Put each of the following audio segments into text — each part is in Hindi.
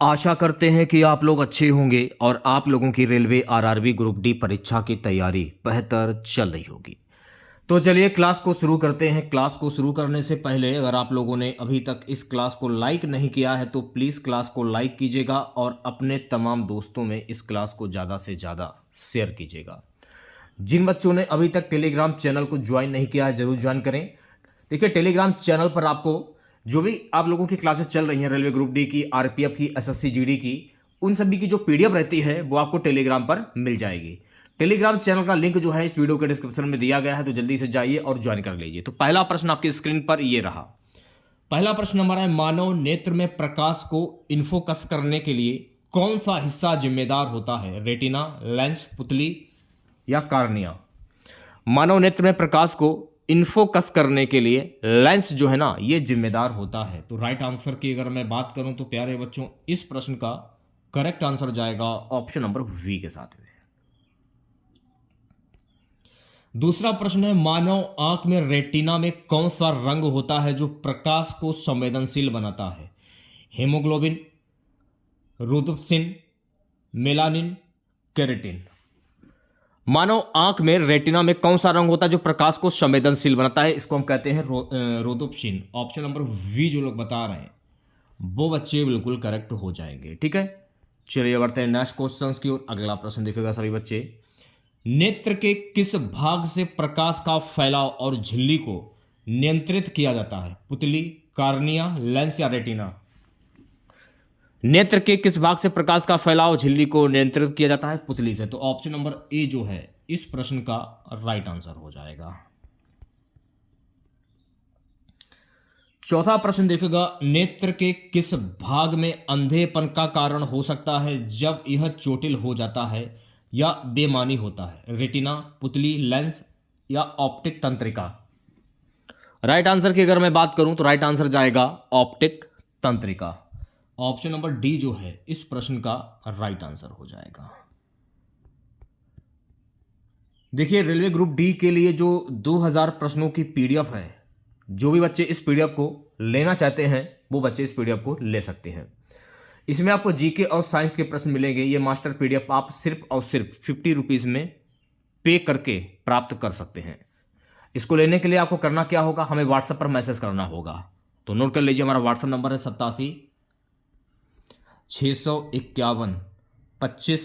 आशा करते हैं कि आप लोग अच्छे होंगे और आप लोगों की रेलवे आरआरबी ग्रुप डी परीक्षा की तैयारी बेहतर चल रही होगी। तो चलिए क्लास को शुरू करते हैं। क्लास को शुरू करने से पहले अगर आप लोगों ने अभी तक इस क्लास को लाइक नहीं किया है तो प्लीज़ क्लास को लाइक कीजिएगा और अपने तमाम दोस्तों में इस क्लास को ज़्यादा से ज़्यादा शेयर कीजिएगा। जिन बच्चों ने अभी तक टेलीग्राम चैनल को ज्वाइन नहीं किया है ज़रूर ज्वाइन करें। देखिए टेलीग्राम चैनल पर आपको जो भी आप लोगों की क्लासेस चल रही हैं रेलवे ग्रुप डी की, आरपीएफ की, एसएससी जीडी की, उन सभी की जो पीडीएफ रहती है वो आपको टेलीग्राम पर मिल जाएगी। टेलीग्राम चैनल का लिंक जो है इस वीडियो के डिस्क्रिप्शन में दिया गया है, तो जल्दी से जाइए और ज्वाइन कर लीजिए। तो पहला प्रश्न आपकी स्क्रीन पर ये रहा। पहला प्रश्न हमारा है, मानव नेत्र में प्रकाश को इन्फोकस करने के लिए कौन सा हिस्सा जिम्मेदार होता है? रेटिना, लेंस, पुतली या कार्निया? मानव नेत्र में प्रकाश को इन्फोकस करने के लिए लेंस जो है ना ये जिम्मेदार होता है। तो राइट आंसर की अगर मैं बात करूं तो प्यारे बच्चों इस प्रश्न का करेक्ट आंसर जाएगा ऑप्शन नंबर वी के साथ में। दूसरा प्रश्न है, मानव आंख में रेटिना में कौन सा रंग होता है जो प्रकाश को संवेदनशील बनाता है? Haemoglobin, rhodopsin, melanin, keratin? मानव आंख में रेटिना में कौन सा रंग होता है जो प्रकाश को संवेदनशील बनाता है? इसको हम कहते हैं रोदोप्सिन। ऑप्शन नंबर वी जो लोग बता रहे हैं वो बच्चे बिल्कुल करेक्ट हो जाएंगे। ठीक है, चलिए बढ़ते हैं नेक्स्ट क्वेश्चन की ओर। अगला प्रश्न देखिएगा सभी बच्चे, नेत्र के किस भाग से प्रकाश का फैलाव और झिल्ली को नियंत्रित किया जाता है? पुतली, कार्निया, लेंस या रेटिना? नेत्र के किस भाग से प्रकाश का फैलाव झिल्ली को नियंत्रित किया जाता है? पुतली से। तो ऑप्शन नंबर ए जो है इस प्रश्न का राइट आंसर हो जाएगा। चौथा प्रश्न देखिएगा, नेत्र के किस भाग में अंधेपन का कारण हो सकता है जब यह चोटिल हो जाता है या बेमानी होता है? रेटिना, पुतली, लेंस या ऑप्टिक तंत्रिका? राइट आंसर की अगर मैं बात करूं तो राइट आंसर जाएगा ऑप्टिक तंत्रिका। ऑप्शन नंबर डी जो है इस प्रश्न का राइट आंसर हो जाएगा। देखिए रेलवे ग्रुप डी के लिए जो 2000 प्रश्नों की पीडीएफ है, जो भी बच्चे इस पीडीएफ को लेना चाहते हैं वो बच्चे इस पीडीएफ को ले सकते हैं। इसमें आपको जीके और साइंस के प्रश्न मिलेंगे। ये मास्टर पीडीएफ आप सिर्फ और सिर्फ 50 रुपीज़ में पे करके प्राप्त कर सकते हैं। इसको लेने के लिए आपको करना क्या होगा, हमें व्हाट्सएप पर मैसेज करना होगा। तो नोट कर लीजिए, हमारा व्हाट्सएप नंबर है 87 651 25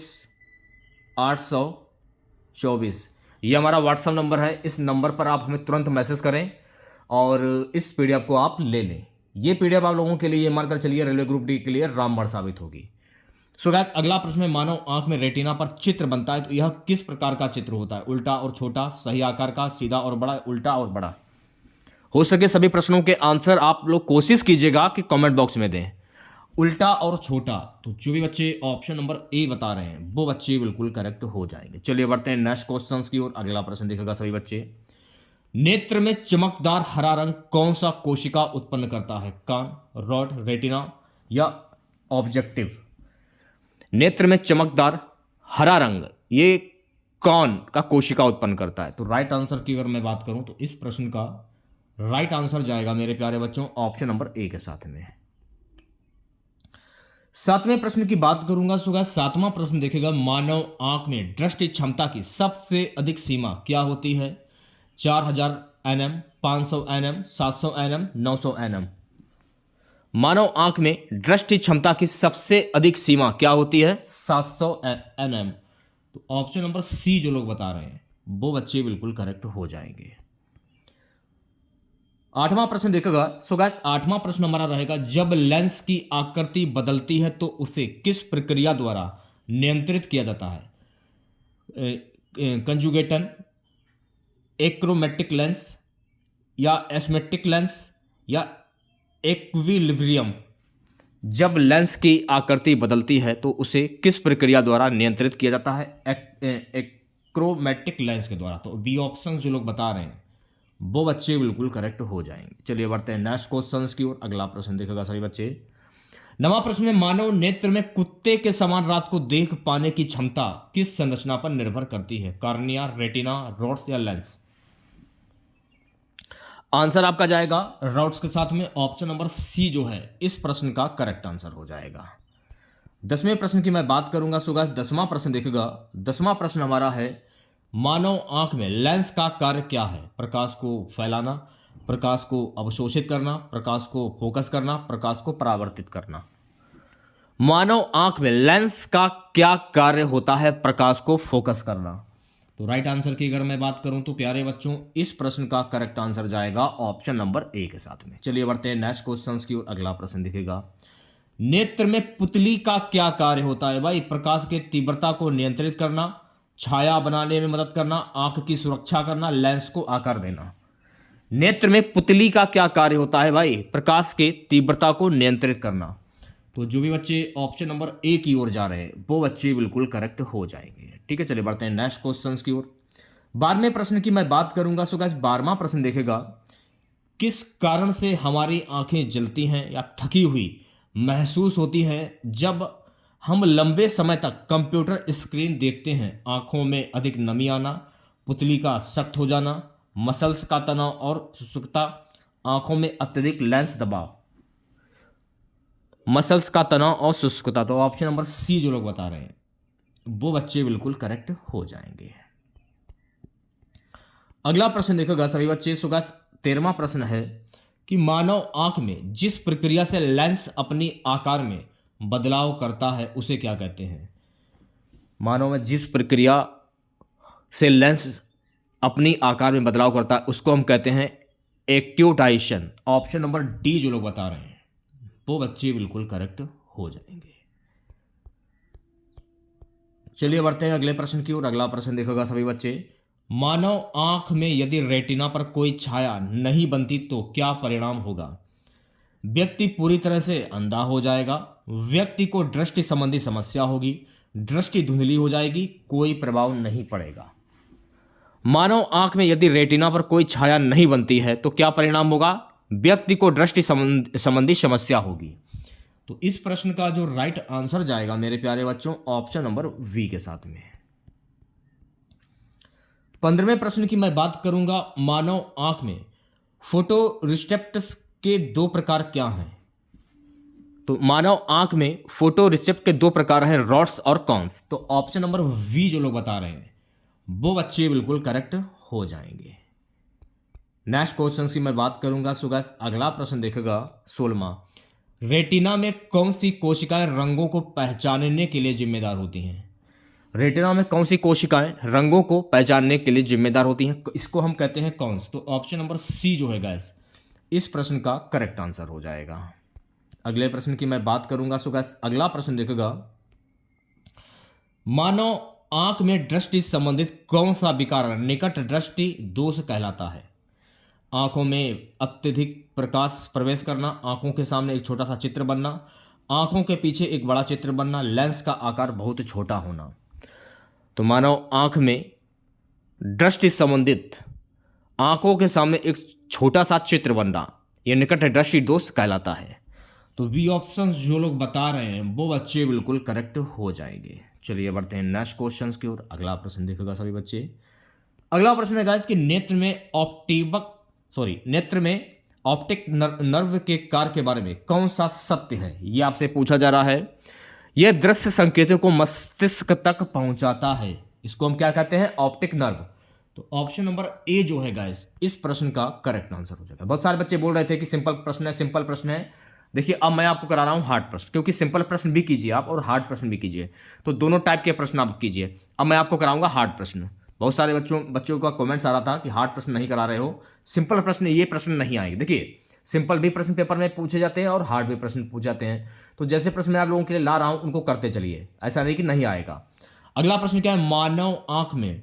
824। ये हमारा व्हाट्सएप नंबर है। इस नंबर पर आप हमें तुरंत मैसेज करें और इस पीडीएफ को आप ले लें। ये पीडीएफ आप लोगों के लिए, ये मानकर चलिए रेलवे ग्रुप डी के लिए रामबाण साबित होगी। सो गाइस अगला प्रश्न है, मानव आंख में रेटिना पर चित्र बनता है तो यह किस प्रकार का चित्र होता है? उल्टा और छोटा, सही आकार का, सीधा और बड़ा, उल्टा और बड़ा? हो सके सभी प्रश्नों के आंसर आप लोग कोशिश कीजिएगा कि कमेंट बॉक्स में दें। उल्टा और छोटा, तो जो भी बच्चे ऑप्शन नंबर ए बता रहे हैं वो बच्चे बिल्कुल करेक्ट हो जाएंगे। चलिए बढ़ते हैं नेक्स्ट क्वेश्चन की ओर। अगला प्रश्न देखेगा सभी बच्चे, नेत्र में चमकदार हरा रंग कौन सा कोशिका उत्पन्न करता है? कान, रॉड, रेटिना या ऑब्जेक्टिव? नेत्र में चमकदार हरा रंग ये कौन का कोशिका उत्पन्न करता है? तो राइट आंसर की अगर मैं बात करूं तो इस प्रश्न का राइट आंसर जाएगा मेरे प्यारे बच्चों ऑप्शन नंबर ए के साथ में। सातवें प्रश्न की बात करूंगा। सो गाइस सातवां प्रश्न देखेगा, मानव आंख में दृष्टि क्षमता की सबसे अधिक सीमा क्या होती है? 4000 nm, 500 nm, 700 nm, 900 nm? मानव आंख में दृष्टि क्षमता की सबसे अधिक सीमा क्या होती है? 700 nm। तो ऑप्शन नंबर सी जो लोग बता रहे हैं वो बच्चे बिल्कुल करेक्ट हो जाएंगे। आठवां प्रश्न देखेगा। सो गाइस आठवां प्रश्न हमारा रहेगा, जब लेंस की आकृति बदलती है तो उसे किस प्रक्रिया द्वारा नियंत्रित किया जाता है? कंजुगेटन, एक्रोमेटिक लेंस या एस्मेटिक लेंस या एक्विलिब्रियम? जब लेंस की आकृति बदलती है तो उसे किस प्रक्रिया द्वारा नियंत्रित किया जाता है? एक्रोमेटिक लेंस के द्वारा। तो बी ऑप्शन जो लोग बता रहे हैं वो बच्चे बिल्कुल करेक्ट हो जाएंगे। चलिए बढ़ते हैं नेक्स्ट क्वेश्चन की ओर। अगला प्रश्न देखेगा सभी बच्चे, नवा प्रश्न है, मानव नेत्र में कुत्ते के समान रात को देख पाने की क्षमता किस संरचना पर निर्भर करती है? कार्निया, रेटिना, रॉड्स या लेंस? आंसर आपका जाएगा रॉड्स के साथ में। ऑप्शन नंबर सी जो है इस प्रश्न का करेक्ट आंसर हो जाएगा। 10वें प्रश्न की मैं बात करूंगा। सो गाइस 10वां प्रश्न देखिएगा। 10वां प्रश्न हमारा है, मानव आंख में लेंस का कार्य क्या है? प्रकाश को फैलाना, प्रकाश को अवशोषित करना, प्रकाश को फोकस करना, प्रकाश को परावर्तित करना। मानव आंख में लेंस का क्या कार्य होता है? प्रकाश को फोकस करना। तो राइट आंसर की अगर मैं बात करूं तो प्यारे बच्चों, इस प्रश्न का करेक्ट आंसर जाएगा ऑप्शन नंबर ए के साथ में। चलिए बढ़ते हैं नेक्स्ट क्वेश्चन की ओर। अगला प्रश्न दिखेगा, नेत्र में पुतली का क्या कार्य होता है? भाई प्रकाश की तीव्रता को नियंत्रित करना, छाया बनाने में मदद करना, आंख की सुरक्षा करना, लेंस को आकार देना। नेत्र में पुतली का क्या कार्य होता है? भाई प्रकाश के तीव्रता को नियंत्रित करना। तो जो भी बच्चे ऑप्शन नंबर ए की ओर जा रहे हैं वो बच्चे बिल्कुल करेक्ट हो जाएंगे। ठीक है, चलिए बढ़ते हैं नेक्स्ट क्वेश्चन की ओर। 12वें प्रश्न की मैं बात करूंगा। सो गाइस 12वां प्रश्न देखेगा, किस कारण से हमारी आंखें जलती हैं या थकी हुई महसूस होती हैं जब हम लंबे समय तक कंप्यूटर स्क्रीन देखते हैं? आंखों में अधिक नमी आना, पुतली का सख्त हो जाना, मसल्स का तनाव और शुष्कता, आंखों में अत्यधिक लेंस दबाव। मसल्स का तनाव और शुष्कता। तो ऑप्शन नंबर सी जो लोग बता रहे हैं वो बच्चे बिल्कुल करेक्ट हो जाएंगे। अगला प्रश्न देखोगा सभी बच्चे। सो गाइस 13वां प्रश्न है कि मानव आंख में जिस प्रक्रिया से लेंस अपनी आकार में बदलाव करता है उसे क्या कहते हैं? मानव में जिस प्रक्रिया से लेंस अपनी आकार में बदलाव करता है उसको हम कहते हैं एक्यूटाइजेशन। ऑप्शन नंबर डी जो लोग बता रहे हैं वो बच्चे बिल्कुल करेक्ट हो जाएंगे। चलिए बढ़ते हैं अगले प्रश्न की ओर। अगला प्रश्न देखोगा सभी बच्चे, मानव आंख में यदि रेटिना पर कोई छाया नहीं बनती तो क्या परिणाम होगा? व्यक्ति पूरी तरह से अंधा हो जाएगा, व्यक्ति को दृष्टि संबंधी समस्या होगी, दृष्टि धुंधली हो जाएगी, कोई प्रभाव नहीं पड़ेगा। मानव आंख में यदि रेटिना पर कोई छाया नहीं बनती है तो क्या परिणाम होगा? व्यक्ति को दृष्टि संबंधी समस्या होगी। तो इस प्रश्न का जो राइट आंसर जाएगा मेरे प्यारे बच्चों ऑप्शन नंबर वी के साथ में। 15वें प्रश्न की मैं बात करूंगा, मानव आंख में फोटोरिसेप्टर्स के दो प्रकार क्या हैं? तो मानव आंख में फोटोरिसेप्ट के दो प्रकार हैं, रॉड्स और कॉन्स। तो ऑप्शन नंबर वी जो लोग बता रहे हैं वो बच्चे बिल्कुल करेक्ट हो जाएंगे। नेक्स्ट क्वेश्चन की मैं बात करूंगा। सो गाइस अगला प्रश्न देखेगा 16वां, रेटिना में कौन सी कोशिकाएं रंगों को पहचानने के लिए जिम्मेदार होती हैं? रेटिना में कौन सी कोशिकाएं रंगों को पहचानने के लिए जिम्मेदार होती हैं? इसको हम कहते हैं कॉन्स। तो ऑप्शन नंबर सी जो है गाइस इस प्रश्न का करेक्ट आंसर हो जाएगा। अगले प्रश्न की मैं बात करूंगा। सो गाइस अगला प्रश्न देखेगा, मानव आंख में दृष्टि संबंधित कौन सा विकार निकट दृष्टि दोष कहलाता है? आंखों में अत्यधिक प्रकाश प्रवेश करना, आंखों के सामने एक छोटा सा चित्र बनना, आंखों के पीछे एक बड़ा चित्र बनना, लेंस का आकार बहुत छोटा होना। तो मानव आंख में दृष्टि संबंधित आंखों के सामने एक छोटा सा चित्र बनना यह निकट दृष्टि दोष कहलाता है। तो बी ऑप्शन जो लोग बता रहे हैं वो बच्चे बिल्कुल करेक्ट हो जाएंगे। चलिए बढ़ते हैं नेक्स्ट क्वेश्चन की ओर। अगला प्रश्न देखेगा सभी बच्चे। अगला प्रश्न है गाइस कि नेत्र में ऑप्टिक नर्व के कार्य के बारे में कौन सा सत्य है? यह आपसे पूछा जा रहा है। यह दृश्य संकेतों को मस्तिष्क तक पहुंचाता है, इसको हम क्या कहते हैं? Optic nerve. तो ऑप्शन नंबर ए जो है गाइस इस प्रश्न का करेक्ट आंसर हो जाएगा। बहुत सारे बच्चे बोल रहे थे कि सिंपल प्रश्न है, सिंपल प्रश्न है। देखिए अब मैं आपको करा रहा हूं हार्ड प्रश्न, क्योंकि सिंपल प्रश्न भी कीजिए आप और हार्ड प्रश्न भी कीजिए, तो दोनों टाइप के प्रश्न आप कीजिए। अब मैं आपको कराऊंगा हार्ड प्रश्न। बहुत सारे बच्चों का कमेंट्स आ रहा था कि हार्ड प्रश्न नहीं करा रहे हो, सिंपल प्रश्न ये प्रश्न नहीं आएंगे। देखिए सिंपल भी प्रश्न पेपर में पूछे जाते हैं और हार्ड भी प्रश्न पूछे जाते हैं, तो जैसे प्रश्न मैं आप लोगों के लिए ला रहा हूं उनको करते चलिए, ऐसा नहीं कि नहीं आएगा। अगला प्रश्न क्या है, मानव आंख में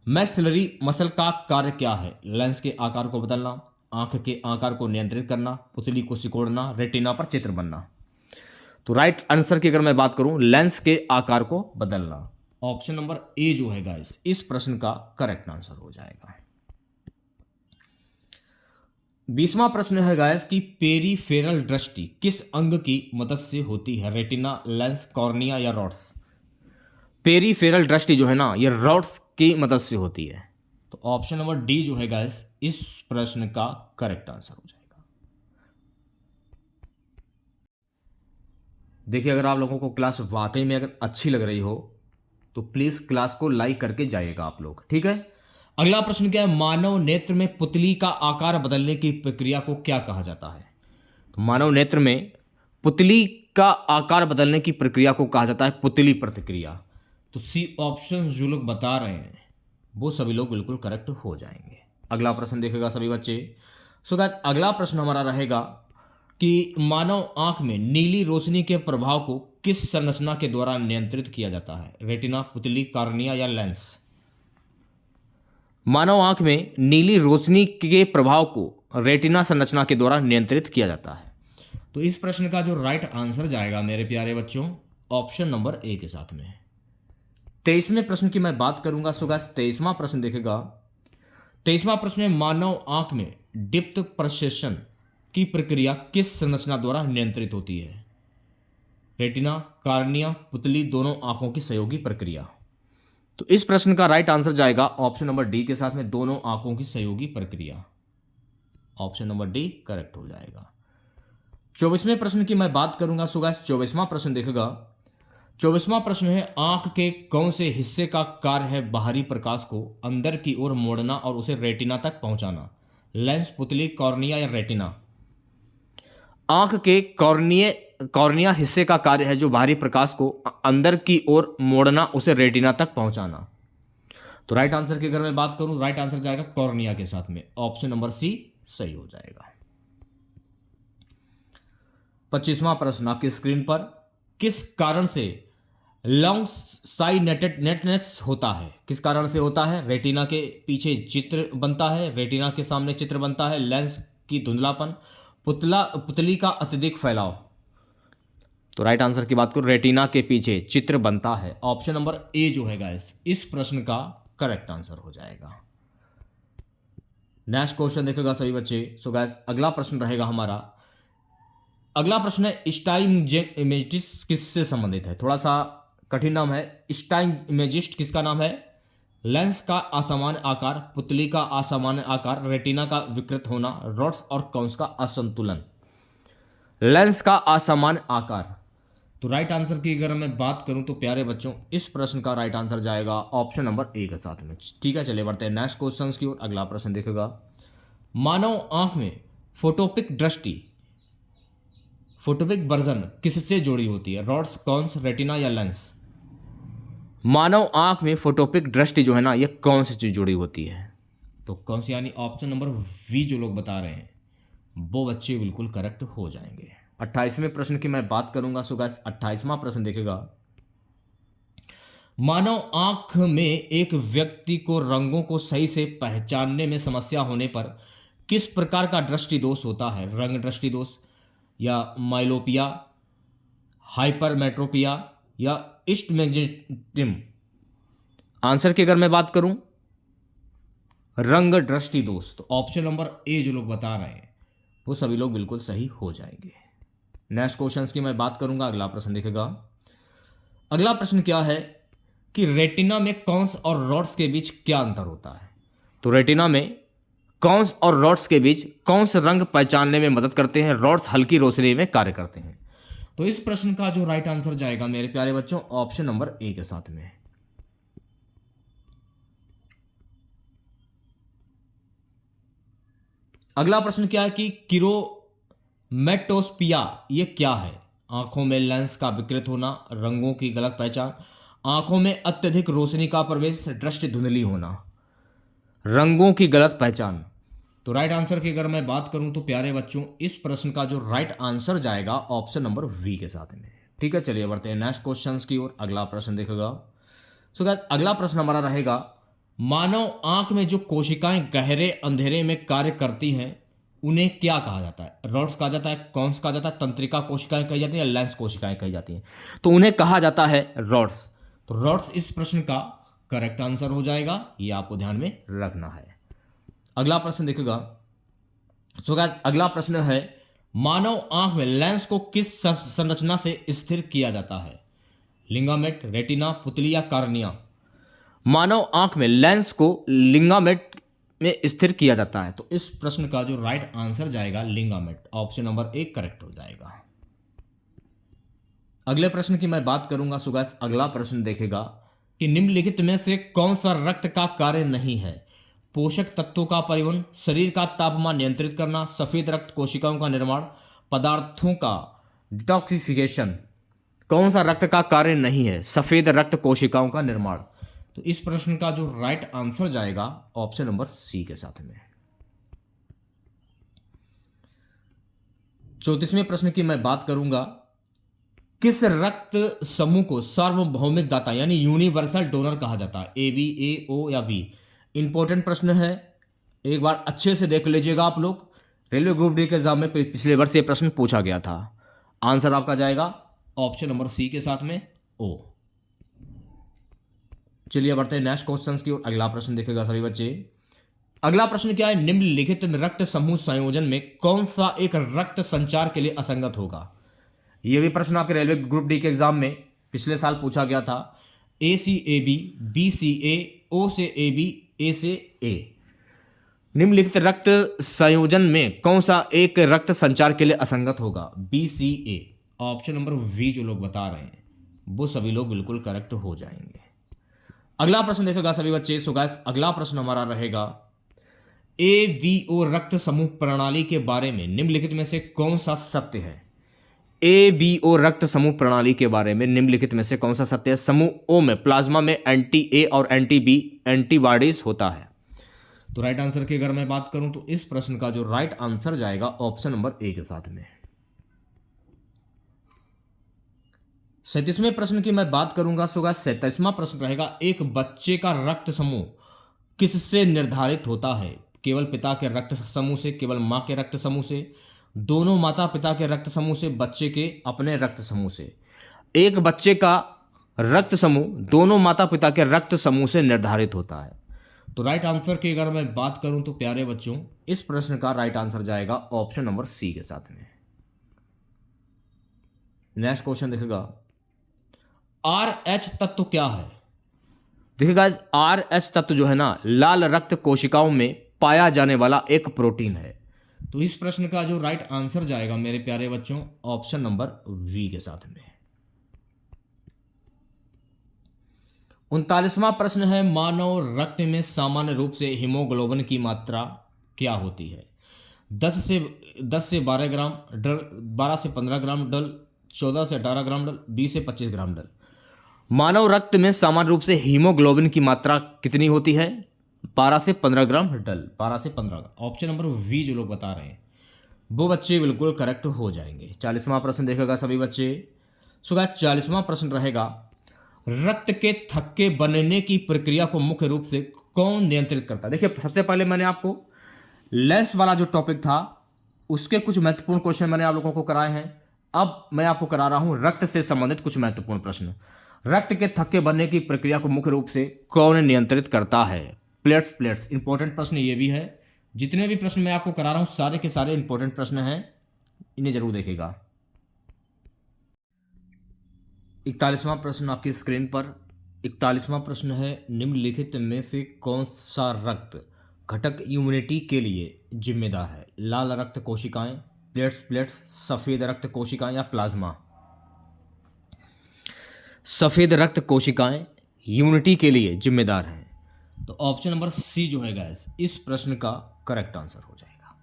मैक्सिलरी मसल का कार्य क्या है? लेंस के आकार को बदलना, आंख के आकार को नियंत्रित करना, पुतली को सिकोड़ना, रेटिना पर चित्र बनना। तो राइट आंसर की अगर मैं बात करूं, लेंस के आकार को बदलना। ऑप्शन नंबर ए जो है गाइस इस प्रश्न का करेक्ट आंसर हो जाएगा। 20वां प्रश्न है गाइस कि पेरीफेरल दृष्टि किस अंग की मदद से होती है? रेटिना, लेंस, कॉर्निया या रॉड्स? पेरीफेरल दृष्टि जो है ना ये रॉड्स की मदद से होती है। तो ऑप्शन नंबर डी जो है गाइस इस प्रश्न का करेक्ट आंसर हो जाएगा। देखिए, अगर आप लोगों को क्लास वाकई में अगर अच्छी लग रही हो तो प्लीज़ क्लास को लाइक करके जाइएगा आप लोग, ठीक है। अगला प्रश्न क्या है, मानव नेत्र में पुतली का आकार बदलने की प्रक्रिया को क्या कहा जाता है। तो मानव नेत्र में पुतली का आकार बदलने की प्रक्रिया को कहा जाता है पुतली प्रतिक्रिया। तो सी ऑप्शन जो लोग बता रहे हैं वो सभी लोग बिल्कुल करेक्ट हो जाएंगे। अगला प्रश्न देखेगा सभी बच्चे। सो गाइस, अगला प्रश्न हमारा रहेगा कि मानव आंख में नीली रोशनी के प्रभाव को किस संरचना के द्वारा नियंत्रित किया जाता है, रेटिना, पुतली, कार्निया या लेंस। मानव आंख में नीली रोशनी के प्रभाव को रेटिना संरचना के द्वारा नियंत्रित किया जाता है। तो इस प्रश्न का जो राइट आंसर जाएगा मेरे प्यारे बच्चों, ऑप्शन नंबर ए के साथ में। 23वें प्रश्न की मैं बात करूंगा। सो गाइस, 23वां प्रश्न देखेगा। 23वां प्रश्न में मानव आंख में डिप्थ प्रसेशन की प्रक्रिया किस संरचना द्वारा नियंत्रित होती है, रेटिना, कार्निया, पुतली, दोनों आंखों की सहयोगी प्रक्रिया। तो इस प्रश्न का राइट आंसर जाएगा ऑप्शन नंबर डी के साथ में, दोनों आंखों की सहयोगी प्रक्रिया। ऑप्शन नंबर डी करेक्ट हो जाएगा। 24वें प्रश्न की मैं बात करूंगा। सो गाइस, 24वां प्रश्न देखेगा। 24वां प्रश्न है, आंख के कौन से हिस्से का कार्य है बाहरी प्रकाश को अंदर की ओर मोड़ना और उसे रेटिना तक पहुंचाना, लेंस, पुतली, कॉर्निया या रेटिना। आंख के कॉर्निया हिस्से का कार्य है जो बाहरी प्रकाश को अंदर की ओर मोड़ना, उसे रेटिना तक पहुंचाना। तो राइट आंसर की अगर मैं बात करूं, राइट आंसर जाएगा कॉर्निया के साथ में, ऑप्शन नंबर सी सही हो जाएगा। 25वां प्रश्न आपकी स्क्रीन पर, किस कारण से लॉन्ग साइनेटेडनेस होता है, किस कारण से होता है, रेटिना के पीछे चित्र बनता है, रेटिना के सामने चित्र बनता है, लेंस की धुंधलापन, पुतली का अत्यधिक फैलाव। तो राइट आंसर की बात करूं, रेटिना के पीछे चित्र बनता है, ऑप्शन नंबर ए जो है गाइस इस प्रश्न का करेक्ट आंसर हो जाएगा। नेक्स्ट क्वेश्चन देखेगा सभी बच्चे। सो गाइस, अगला प्रश्न रहेगा हमारा। अगला प्रश्न है, स्टाइमेजिस्ट किससे संबंधित है। थोड़ा सा कठिन नाम है। स्टाइमेजिस्ट किसका नाम है, लेंस का असामान्य आकार, पुतली का असामान्य आकार, रेटिना का विकृत होना, रॉड्स और कॉन्स का असंतुलन। लेंस का असामान्य आकार। तो राइट आंसर की अगर मैं बात करूं तो प्यारे बच्चों, इस प्रश्न का राइट आंसर जाएगा ऑप्शन नंबर ए के साथ में, ठीक है। चलिए बढ़ते हैं नेक्स्ट क्वेश्चन की ओर। अगला प्रश्न देखेगा। मानव आंख में फोटोपिक दृष्टि, फोटोपिक वर्जन किससे जुड़ी होती है, रॉड्स, कॉन्स, रेटिना या लेंस। मानव आंख में फोटोपिक दृष्टि जो है ना, ये कौन सी चीज जुड़ी होती है। तो कौन सी, यानी ऑप्शन नंबर वी जो लोग बता रहे हैं वो बच्चे बिल्कुल करेक्ट हो जाएंगे। 28वें प्रश्न की मैं बात करूंगा। सो गाइस, 28वां प्रश्न देखेगा। मानव आंख में एक व्यक्ति को रंगों को सही से पहचानने में समस्या होने पर किस प्रकार का दृष्टि दोष होता है, रंग दृष्टि दोष या माइलोपिया, हाइपरमेट्रोपिया या इस्टमेग्मेटिज्म। आंसर की अगर मैं बात करूं, रंग दृष्टि दोष। तो ऑप्शन नंबर ए जो लोग बता रहे हैं वो सभी लोग बिल्कुल सही हो जाएंगे। नेक्स्ट क्वेश्चंस की मैं बात करूंगा। अगला प्रश्न देखेगा। अगला प्रश्न क्या है कि रेटिना में कॉन्स और रॉड्स के बीच क्या अंतर होता है। तो रेटिना में कॉन्स और रॉड्स के बीच, कॉन्स रंग पहचानने में मदद करते हैं, रॉड्स हल्की रोशनी में कार्य करते हैं। तो इस प्रश्न का जो राइट आंसर जाएगा मेरे प्यारे बच्चों, ऑप्शन नंबर ए के साथ में। अगला प्रश्न क्या है कि किरोमेटोस्पिया ये क्या है। आंखों में लेंस का विकृत होना, रंगों की गलत पहचान, आंखों में अत्यधिक रोशनी का प्रवेश, दृष्टि धुंधली होना, रंगों की गलत पहचान। तो राइट आंसर की अगर मैं बात करूं तो प्यारे बच्चों, इस प्रश्न का जो राइट आंसर जाएगा ऑप्शन नंबर वी के साथ में, ठीक है। चलिए बढ़ते हैं नेक्स्ट क्वेश्चंस की ओर। अगला प्रश्न देखेगा। सो गाइस, अगला प्रश्न हमारा रहेगा, मानव आंख में जो कोशिकाएं गहरे अंधेरे में कार्य करती हैं उन्हें क्या कहा जाता है, रॉड्स कहा जाता है, कॉन्स कहा जाता है, तंत्रिका कोशिकाएं कही जाती हैं, लेंस कोशिकाएं कही जाती हैं। तो उन्हें कहा जाता है रॉड्स। तो रॉड्स इस प्रश्न का करेक्ट आंसर हो जाएगा, ये आपको ध्यान में रखना है। अगला प्रश्न देखेगा। सो गाइस, अगला प्रश्न है, मानव आंख में लेंस को किस संरचना से स्थिर किया जाता है, लिंगामेट, रेटिना, पुतली या कार्निया। मानव आंख में लेंस को लिंगामेट में स्थिर किया जाता है। तो इस प्रश्न का जो राइट आंसर जाएगा लिंगामेट, ऑप्शन नंबर ए करेक्ट हो जाएगा। अगले प्रश्न की मैं बात करूंगा। सो गाइस अगला प्रश्न देखेगा कि निम्नलिखित में से कौन सा रक्त का कार्य नहीं है? पोषक तत्वों का परिवहन, शरीर का तापमान नियंत्रित करना, सफेद रक्त कोशिकाओं का निर्माण, पदार्थों का डिटॉक्सिफिकेशन। कौन सा रक्त का कार्य नहीं है? सफेद रक्त कोशिकाओं का निर्माण। तो इस प्रश्न का जो राइट आंसर जाएगा ऑप्शन नंबर सी के साथ में। 34वें प्रश्न की मैं बात करूंगा। किस रक्त समूह को सार्वभौमिक दाता यानी यूनिवर्सल डोनर कहा जाता है? ए, बी, ए, ओ या बी? इंपॉर्टेंट प्रश्न है, एक बार अच्छे से देख लीजिएगा आप लोग। रेलवे ग्रुप डी के एग्जाम में पिछले वर्ष ये प्रश्न पूछा गया था। आंसर आपका जाएगा ऑप्शन नंबर सी के साथ में, ओ। चलिए बढ़ते हैं नेक्स्ट क्वेश्चंस की ओर। अगला प्रश्न देखेगा सभी बच्चे। अगला प्रश्न क्या है? निम्नलिखित रक्त समूह संयोजन में कौन सा एक रक्त संचार के लिए असंगत होगा? यह भी प्रश्न आपके रेलवे ग्रुप डी के एग्जाम में पिछले साल पूछा गया था। ए सी ए बी, बी सी ए, ओ से ए बी, ए से ए। निम्नलिखित रक्त संयोजन में कौन सा एक रक्त संचार के लिए असंगत होगा? B C A. Option number B जो लोग बता रहे हैं वो सभी लोग बिल्कुल करेक्ट हो जाएंगे। अगला प्रश्न देखेगा सभी बच्चे। सो गाइस अगला प्रश्न हमारा रहेगा, ए बी ओ रक्त समूह प्रणाली के बारे में निम्नलिखित में से कौन सा सत्य है? ए बी ओ रक्त समूह प्रणाली के बारे में निम्नलिखित में से कौन सा सत्य है? समूह ओ में प्लाज्मा में एंटी ए और एंटी बी एंटीबॉडीज होता है। तो राइट आंसर की अगर मैं बात करूं तो इस प्रश्न का जो राइट आंसर जाएगा ऑप्शन नंबर ए के साथ में। 37वें प्रश्न की मैं बात करूंगा। सो गाइस 37वां प्रश्न रहेगा, एक बच्चे का रक्त समूह किससे निर्धारित होता है? केवल पिता के रक्त समूह से, केवल मां के रक्त समूह से, दोनों माता पिता के रक्त समूह से, बच्चे के अपने रक्त समूह से? एक बच्चे का रक्त समूह दोनों माता पिता के रक्त समूह से निर्धारित होता है। तो राइट आंसर की अगर मैं बात करूं तो प्यारे बच्चों इस प्रश्न का राइट आंसर जाएगा ऑप्शन नंबर सी के साथ में। नेक्स्ट क्वेश्चन देखेगा, आर एच तत्व क्या है? देखिएगा आर एच तत्व जो है ना, लाल रक्त कोशिकाओं में पाया जाने वाला एक प्रोटीन है। तो इस प्रश्न का जो राइट आंसर जाएगा मेरे प्यारे बच्चों ऑप्शन नंबर वी के साथ में। 39वां प्रश्न है, मानव रक्त में सामान्य रूप से हीमोग्लोबिन की मात्रा क्या होती है? 10 से 12 ग्राम डल, 12 से 15 ग्राम डल, 14 से 18 ग्राम डल, 20 से 25 ग्राम डल। मानव रक्त में सामान्य रूप से हीमोग्लोबिन की मात्रा कितनी होती है? 12 से 15 ग्राम डल, 12 से 15 ग्राम। ऑप्शन नंबर वी जो लोग बता रहे हैं वो बच्चे बिल्कुल करेक्ट हो जाएंगे। 40वां प्रश्न देखेगा सभी बच्चे। सो गाइस 40वां प्रश्न रहेगा, रक्त के थक्के बनने की प्रक्रिया को मुख्य रूप से कौन नियंत्रित करता है? देखिए सबसे पहले मैंने आपको लेंस वाला जो टॉपिक था उसके कुछ महत्वपूर्ण क्वेश्चन मैंने आप लोगों को कराए हैं। अब मैं आपको करा रहा हूं रक्त से संबंधित कुछ महत्वपूर्ण प्रश्न। रक्त के थक्के बनने की प्रक्रिया को मुख्य रूप से कौन नियंत्रित करता है? प्लेट्स। इंपॉर्टेंट प्रश्न ये भी है। जितने भी प्रश्न मैं आपको करा रहा हूं सारे के सारे इंपॉर्टेंट प्रश्न हैं, इन्हें जरूर देखेगा। 41वां प्रश्न आपकी स्क्रीन पर। 41वां प्रश्न है, निम्नलिखित में से कौन सा रक्त घटक इम्यूनिटी के लिए जिम्मेदार है? लाल रक्त कोशिकाएं, प्लेट्स, सफेद रक्त कोशिकाएं या प्लाज्मा? सफेद रक्त कोशिकाएं इम्यूनिटी के लिए जिम्मेदार हैं। तो ऑप्शन नंबर सी जो है गाइस इस प्रश्न का करेक्ट आंसर हो जाएगा।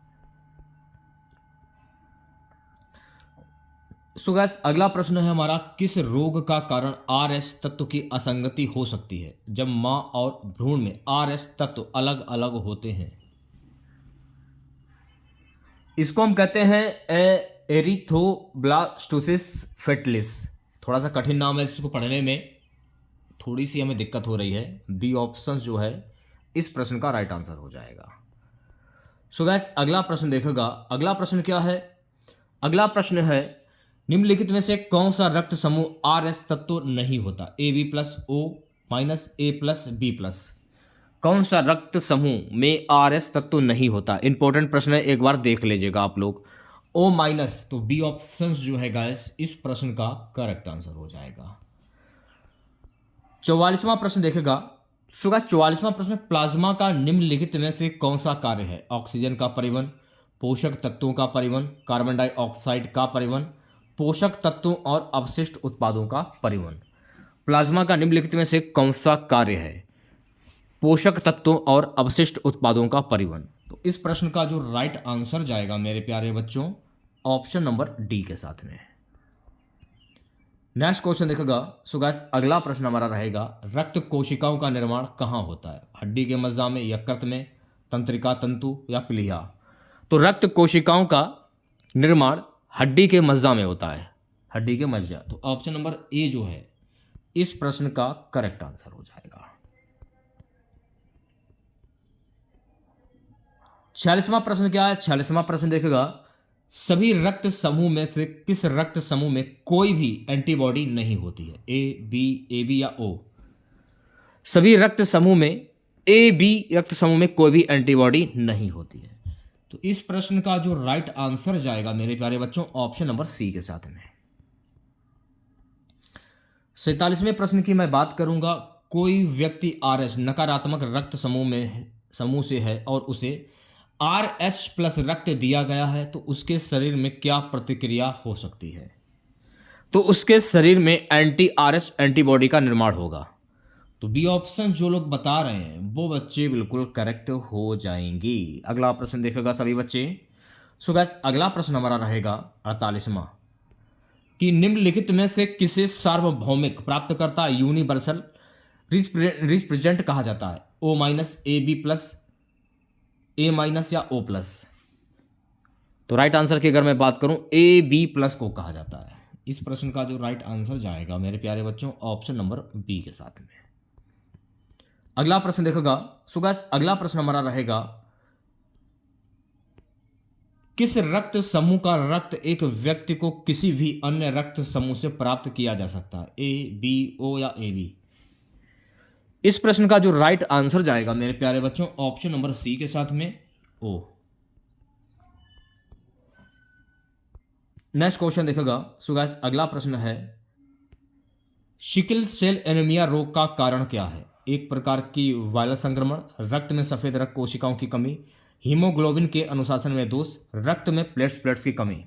सो गाइस अगला प्रश्न है हमारा, किस रोग का कारण आरएस तत्व की असंगति हो सकती है जब मां और भ्रूण में आरएस तत्व अलग अलग होते हैं? इसको हम कहते हैं एरिथ्रोब्लास्टोसिस फेटलिस। थोड़ा सा कठिन नाम है, इसको पढ़ने में थोड़ी सी हमें दिक्कत हो रही है। बी ऑप्शन जो है इस प्रश्न का राइट आंसर हो जाएगा। सो गाइस अगला प्रश्न देखेगा। अगला प्रश्न क्या है? अगला प्रश्न है, निम्नलिखित में से कौन सा रक्त समूह आरएस तत्व नहीं होता? A B plus, O minus, A plus, B plus. कौन सा रक्त समूह में आरएस तत्व नहीं होता? इंपॉर्टेंट प्रश्न है, एक बार देख लीजिएगा आप लोग। ओ माइनस, तो बी ऑप्शन जो है गाइस इस प्रश्न का करेक्ट आंसर हो जाएगा। 44वां प्रश्न देखेगा। सो गाइस 44वां प्रश्न, प्लाज्मा का निम्नलिखित में से कौन सा कार्य है? ऑक्सीजन का परिवहन, पोषक तत्वों का परिवहन, कार्बन डाइऑक्साइड का परिवहन, पोषक तत्वों और अवशिष्ट उत्पादों का परिवहन। प्लाज्मा का निम्नलिखित में से कौन सा कार्य है? पोषक तत्वों और अवशिष्ट उत्पादों का परिवहन। तो इस प्रश्न का जो राइट आंसर जाएगा मेरे प्यारे बच्चों, ऑप्शन नंबर डी के साथ में। नेक्स्ट क्वेश्चन देखेगा। सो गाइस अगला प्रश्न हमारा रहेगा, रक्त कोशिकाओं का निर्माण कहाँ होता है? हड्डी के मज्जा में, यकृत में, तंत्रिका तंतु या प्लीहा? तो रक्त कोशिकाओं का निर्माण हड्डी के मज्जा में होता है, हड्डी के मज्जा। तो ऑप्शन नंबर ए जो है इस प्रश्न का करेक्ट आंसर हो जाएगा। 46वां प्रश्न क्या है? 46वां प्रश्न देखेगा, सभी रक्त समूह में से किस रक्त समूह में कोई भी एंटीबॉडी नहीं होती है? ए बी या ओ? सभी रक्त समूह में ए बी रक्त समूह में कोई भी एंटीबॉडी नहीं होती है। तो इस प्रश्न का जो राइट आंसर जाएगा मेरे प्यारे बच्चों, ऑप्शन नंबर सी के साथ में। 47वें प्रश्न की मैं बात करूंगा, कोई व्यक्ति RH नकारात्मक रक्त समूह से है और उसे RH प्लस रक्त दिया गया है, तो उसके शरीर में क्या प्रतिक्रिया हो सकती है? तो उसके शरीर में एंटी RH एंटीबॉडी का निर्माण होगा। तो बी ऑप्शन जो लोग बता रहे हैं वो बच्चे बिल्कुल करेक्ट हो जाएंगी। अगला प्रश्न देखेगा सभी बच्चे। सो गाइस अगला प्रश्न हमारा रहेगा 48वां, कि निम्नलिखित में से किसे सार्वभौमिक प्राप्तकर्ता यूनिवर्सल रिप्रेजेंट कहा जाता है? O minus, AB+, A minus या O प्लस? तो राइट आंसर की अगर मैं बात करूं AB+ को कहा जाता है। इस प्रश्न का जो राइट आंसर जाएगा मेरे प्यारे बच्चों, ऑप्शन नंबर बी के साथ में। अगला प्रश्न देखेगा। सो गाइस अगला प्रश्न हमारा रहेगा, किस रक्त समूह का रक्त एक व्यक्ति को किसी भी अन्य रक्त समूह से प्राप्त किया जा सकता है? ए बी, ओ या AB? इस प्रश्न का जो राइट आंसर जाएगा मेरे प्यारे बच्चों, ऑप्शन नंबर सी के साथ में, ओ। नेक्स्ट क्वेश्चन देखेगा। सो गाइस अगला प्रश्न है, सिकल सेल एनीमिया रोग का कारण क्या है? एक प्रकार की वायरल संक्रमण, रक्त में सफेद रक्त कोशिकाओं की कमी, हीमोग्लोबिन के अनुशासन में दोष, रक्त में प्लेट्स की कमी।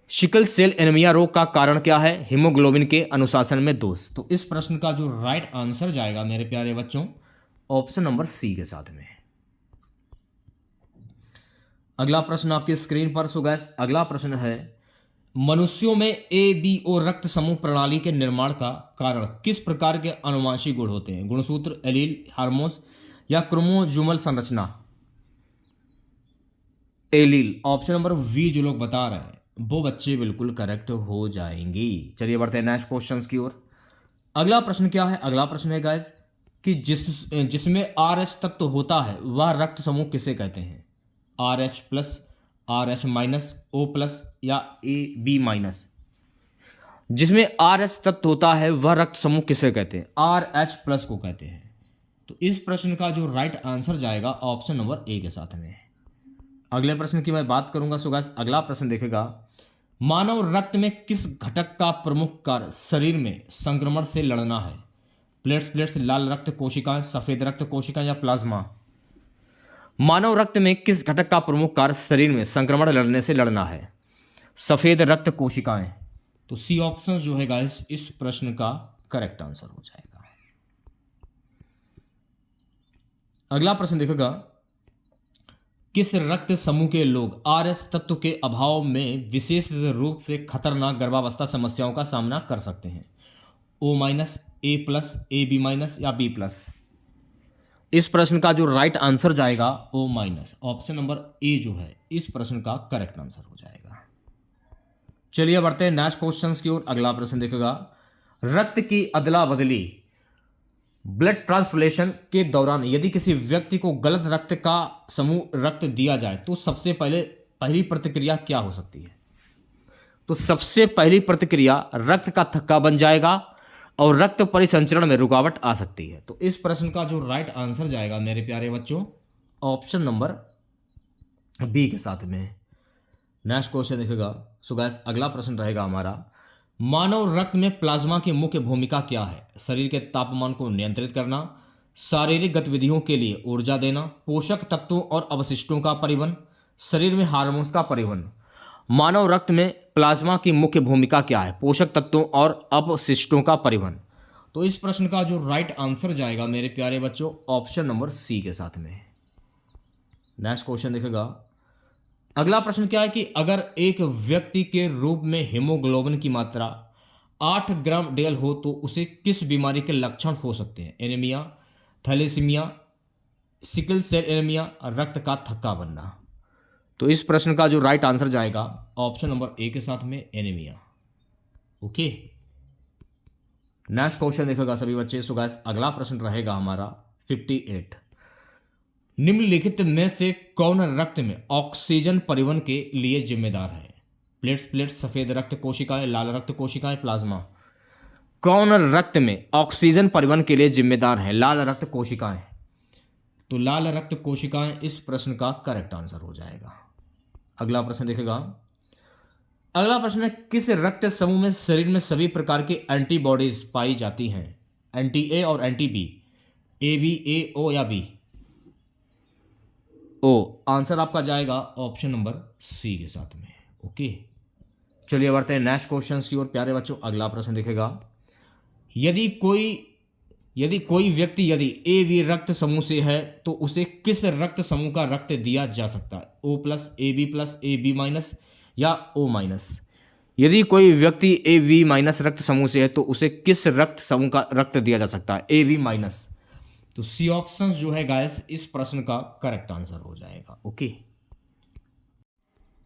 सिकल सेल एनीमिया रोग का कारण क्या है? हीमोग्लोबिन के अनुशासन में दोष। तो इस प्रश्न का जो राइट आंसर जाएगा मेरे प्यारे बच्चों, ऑप्शन नंबर सी के साथ में। अगला प्रश्न आपकी स्क्रीन पर। सो गाइस अगला प्रश्न है, मनुष्यों में ABO रक्त समूह प्रणाली के निर्माण का कारण किस प्रकार के आनुवंशिक गुण होते हैं? गुणसूत्र, एलील, हार्मोन्स या क्रोमोसोमल संरचना? एलील। ऑप्शन नंबर वी जो लोग बता रहे हैं वो बच्चे बिल्कुल करेक्ट हो जाएंगी। चलिए बढ़ते हैं नेक्स्ट क्वेश्चंस की ओर। अगला प्रश्न क्या है? अगला प्रश्न है गाइस कि जिसमें RH तत्व होता है वह रक्त समूह किसे कहते हैं? RH+, RH-, O+ या AB-? जिसमें RH तत्व होता है वह रक्त समूह किसे कहते हैं? RH+ को कहते हैं। तो इस प्रश्न का जो राइट आंसर जाएगा ऑप्शन नंबर ए के साथ में। अगले प्रश्न की मैं बात करूंगा। सो गाइस अगला प्रश्न देखेगा, मानव रक्त में किस घटक का प्रमुख कार्य शरीर में संक्रमण से लड़ना है? प्लेट्स, लाल रक्त कोशिकाएं, सफेद रक्त कोशिकाएं या प्लाज्मा? मानव रक्त में किस घटक का प्रमुख कार्य शरीर में संक्रमण लड़ने से लड़ना है? सफेद रक्त कोशिकाएं। तो सी ऑप्शन जो है गाइस इस प्रश्न का करेक्ट आंसर हो जाएगा। अगला प्रश्न देखेगा, किस रक्त समूह के लोग RH तत्व के अभाव में विशेष रूप से खतरनाक गर्भावस्था समस्याओं का सामना कर सकते हैं? O-, A+, AB- या B+? इस प्रश्न का जो राइट आंसर जाएगा O-। ऑप्शन नंबर ए जो है इस प्रश्न का करेक्ट आंसर हो जाएगा। चलिए बढ़ते हैं नेक्स्ट क्वेश्चंस की ओर। अगला प्रश्न देखेगा, रक्त की अदला बदली ब्लड ट्रांसफ्यूजन के दौरान यदि किसी व्यक्ति को गलत रक्त का समूह रक्त दिया जाए तो सबसे पहली प्रतिक्रिया क्या हो सकती है? तो सबसे पहली प्रतिक्रिया रक्त का थक्का बन जाएगा और रक्त परिसंचरण में रुकावट आ सकती है। तो इस प्रश्न का जो राइट आंसर जाएगा मेरे प्यारे बच्चों, ऑप्शन नंबर बी के साथ में। नेक्स्ट क्वेश्चन देखेगा। सो गाइस अगला प्रश्न रहेगा हमारा, मानव रक्त में प्लाज्मा की मुख्य भूमिका क्या है? शरीर के तापमान को नियंत्रित करना, शारीरिक गतिविधियों के लिए ऊर्जा देना, पोषक तत्वों और अवशिष्टों का परिवहन, शरीर में हार्मोन्स का परिवहन। मानव रक्त में प्लाज्मा की मुख्य भूमिका क्या है? पोषक तत्वों और अपशिष्टों का परिवहन। तो इस प्रश्न का जो राइट आंसर जाएगा मेरे प्यारे बच्चों, ऑप्शन नंबर सी के साथ में। नेक्स्ट क्वेश्चन देखेगा। अगला प्रश्न क्या है कि अगर एक व्यक्ति के रूप में हीमोग्लोबिन की मात्रा 8 ग्राम डेल हो तो उसे किस बीमारी के लक्षण हो सकते हैं? Anaemia, thalassaemia, sickle cell anaemia, रक्त का थक्का बनना। तो इस प्रश्न का जो राइट आंसर जाएगा ऑप्शन नंबर ए के साथ में, एनीमिया। ओके, नेक्स्ट क्वेश्चन देखेगा सभी बच्चे। सो गाइस अगला प्रश्न रहेगा हमारा 58। निम्नलिखित में से कौन रक्त में ऑक्सीजन परिवहन के लिए जिम्मेदार है? प्लेट्स, सफेद रक्त कोशिकाएं, लाल रक्त कोशिकाएं, प्लाज्मा। कौन रक्त में ऑक्सीजन परिवहन के लिए जिम्मेदार है? लाल रक्त कोशिकाएं। तो लाल रक्त कोशिकाएं इस प्रश्न का करेक्ट आंसर हो जाएगा। अगला प्रश्न देखेगा। अगला प्रश्न है, किस रक्त समूह में शरीर में सभी प्रकार की एंटीबॉडीज पाई जाती हैं? एंटी ए और एंटी बी, ए बी, ए ओ या बी? ओ। आंसर आपका जाएगा ऑप्शन नंबर सी के साथ में। ओके, चलिए बढ़ते हैं नेक्स्ट क्वेश्चन की ओर प्यारे बच्चों। अगला प्रश्न देखेगा। यदि कोई व्यक्ति यदि ए बी रक्त समूह से है तो उसे किस रक्त समूह का रक्त दिया जा सकता है? O plus, A B minus या ओ माइनस? यदि कोई व्यक्ति ए बी माइनस रक्त समूह से है तो उसे किस रक्त समूह का रक्त दिया जा सकता है? A B minus. तो सी ऑप्शन जो है गाइस इस प्रश्न का करेक्ट आंसर हो जाएगा। ओके,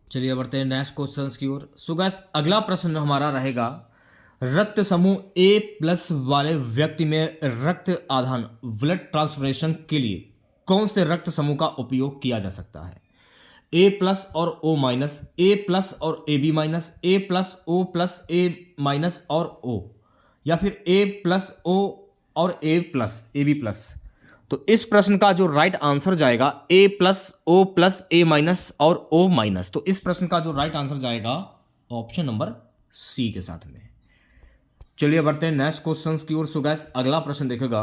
चलिए बढ़ते हैं नेक्स्ट क्वेश्चन की ओर। सो गाइस अगला प्रश्न हमारा रहेगा, रक्त समूह ए प्लस वाले व्यक्ति में रक्त आदान ब्लड ट्रांसफरेशन के लिए कौन से रक्त समूह का उपयोग किया जा सकता है? ए प्लस और ओ माइनस, ए प्लस और A B minus, A plus O plus A minus और ओ, या फिर ए प्लस ओ और A plus A B plus? तो इस प्रश्न का जो राइट आंसर जाएगा A plus O plus A minus और ओ माइनस। तो इस प्रश्न का जो राइट आंसर जाएगा ऑप्शन नंबर सी के साथ में। चलिए बढ़ते हैं नेक्स्ट क्वेश्चन की ओर। सो गाइस अगला प्रश्न देखेगा,